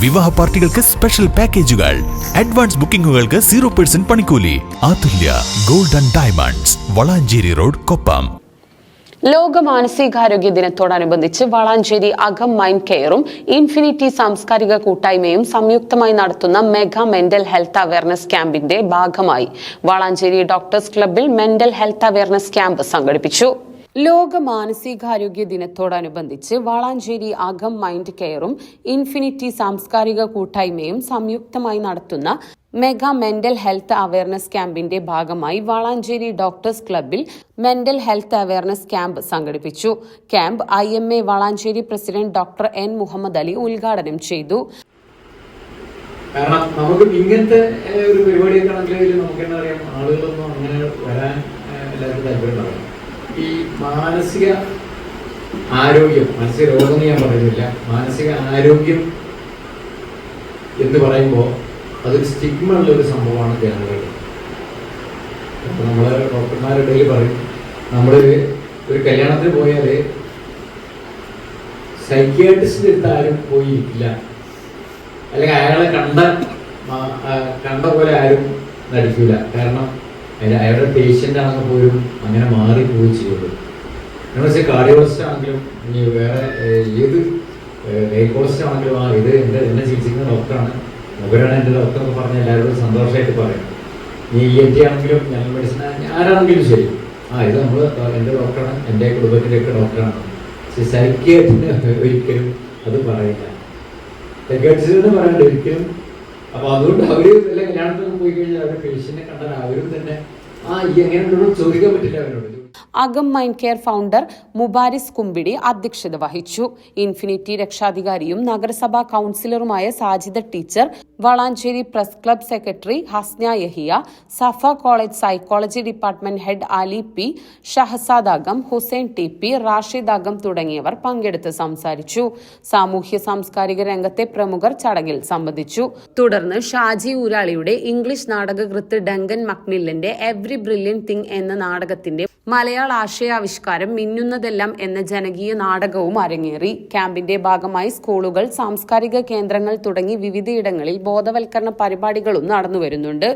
വിവാഹ പാർട്ടികൾക്ക് സ്പെഷ്യൽ പാക്കേജുകൾ, അഡ്വാൻസ് ബുക്കിംഗുകൾക്ക് 0% പണിക്കൂലി. Athulya gold and diamonds, Valanchery road, Koppam. ലോക മാനസികാരോഗ്യ ദിനത്തോടനുബന്ധിച്ച് വളാഞ്ചേരി അകം മൈൻഡ് കെയറും ഇൻഫിനിറ്റി സാംസ്കാരിക കൂട്ടായ്മയും സംയുക്തമായി നടത്തുന്ന മെഗാ മെന്റൽ ഹെൽത്ത് അവയർനെസ് ക്യാമ്പിന്റെ ഭാഗമായി വളാഞ്ചേരി ഡോക്ടേഴ്സ് ക്ലബ്ബിൽ മെന്റൽ ഹെൽത്ത് അവയർനെസ് ക്യാമ്പ് സംഘടിപ്പിച്ചു. ലോക മാനസികാരോഗ്യ ദിനത്തോടനുബന്ധിച്ച് വളാഞ്ചേരി അകം മൈൻഡ് കെയറും ഇൻഫിനിറ്റി സാംസ്കാരിക കൂട്ടായ്മയും സംയുക്തമായി നടത്തുന്ന മെഗാ മെന്റൽ ഹെൽത്ത് അവയർനെസ് ക്യാമ്പിന്റെ ഭാഗമായി വളാഞ്ചേരി ഡോക്ടേഴ്സ് ക്ലബ്ബിൽ മെന്റൽ ഹെൽത്ത് അവയർനെസ് ക്യാമ്പ് സംഘടിപ്പിച്ചു. Camp IMA Valanchery president doctor N. Muhammad Ali ഉദ്ഘാടനം ചെയ്തു. കാരണം നമുക്ക് ഇങ്ങനത്തെ ഒരു പരിപാടിയൊക്കെ ആണെങ്കിൽ നമുക്ക് എന്താ പറയാ, ആളുകളൊന്നും അങ്ങനെ വരാൻ എല്ലാവർക്കും താല്പര്യമുണ്ടാവും. ഈ മാനസിക ആരോഗ്യം, മാനസിക രോഗം ഞാൻ പറയുന്നില്ല, മാനസിക ആരോഗ്യം എന്ന് പറയുമ്പോൾ അതൊരു സ്റ്റിഗ്മ ഉള്ളൊരു സംഭവമാണ് ജനങ്ങളിൽ. അപ്പോൾ നമ്മളെ ഡോക്ടർമാരുടെ പറയും, ഒരു കല്യാണത്തിന് പോയാൽ സൈക്യാട്രിസ്റ്റിൻ്റെ അടുത്ത് ആരും പോയിരിക്കില്ല, അല്ലെങ്കിൽ അയാളെ കണ്ട പോലെ ആരും നടിക്കില്ല. കാരണം അയാളുടെ പേഷ്യൻ്റ് ആണെങ്കിൽ പോലും അങ്ങനെ മാറിപ്പോവുകയും ചെയ്യുള്ളൂ. എന്ന് വെച്ചാൽ കാർഡിയോളജിസ്റ്റ് ആണെങ്കിലും ഇനി വേറെ ഏത് ഗൈനക്കോളജിസ്റ്റ് ആണെങ്കിലും ഇത് എന്നെ ചികിത്സിക്കുന്ന ഡോക്ടറാണ്, അവരാണ് എൻ്റെ ഡോക്ടർ എന്ന് പറഞ്ഞാൽ എല്ലാവരോടും സന്തോഷമായിട്ട് പറയും. ഈ ENT ആണെങ്കിലും ജനറൽ മെഡിസിൻ ആരാണെങ്കിലും ശരി, ഇത് നമ്മൾ എൻ്റെ ഡോക്ടറാണ്, എൻ്റെ കുടുംബത്തിൻ്റെയൊക്കെ ഡോക്ടറാണ്. പക്ഷേ സൈക്യാട്രിന് ഒരിക്കലും അത് പറയില്ല, സൈക്യാട്രിസ്റ്റിന് പറയാണ്ട് ഒരിക്കലും. അപ്പോൾ അതുകൊണ്ട് അവർ വല്ല കല്യാണത്തിനൊക്കെ പോയി കഴിഞ്ഞാൽ അവരുടെ പേഷ്യനെ കണ്ടാൽ അവരും തന്നെ എങ്ങനെയുണ്ടോ ചോദിക്കാൻ പറ്റില്ല അവരോട്. Akam mind care founder Mubaris Kumbidi അധ്യക്ഷത വഹിച്ചു. ഇൻഫിനിറ്റി രക്ഷാധികാരിയും നഗരസഭാ കൌൺസിലറുമായ Sajida teacher, Valanchery press club secretary Hasna Yahiya, Safa college psychology department head Ali P, Shahzad Akam, Hussain TP, Rashid അകം തുടങ്ങിയവർ പങ്കെടുത്ത് സംസാരിച്ചു. സാമൂഹ്യ സാംസ്കാരിക രംഗത്തെ പ്രമുഖർ ചടങ്ങിൽ സംബന്ധിച്ചു. തുടർന്ന് ഷാജി ഊരാളിയുടെ ഇംഗ്ലീഷ് നാടകകൃത്ത് ഡങ്കൻ മക്മില്ലന്റെ എവ്രി ബ്രില്യന്റ് തിങ് എന്ന നാടകത്തിന്റെ മലയാള ആശയാവിഷ്കാരം മിന്നുന്നതെല്ലാം എന്ന ജനകീയ നാടകവും അരങ്ങേറി. ക്യാമ്പിന്റെ ഭാഗമായി സ്കൂളുകൾ, സാംസ്കാരിക കേന്ദ്രങ്ങൾ തുടങ്ങി വിവിധയിടങ്ങളിൽ ബോധവൽക്കരണ പരിപാടികളും നടന്നുവരുന്നുണ്ട്.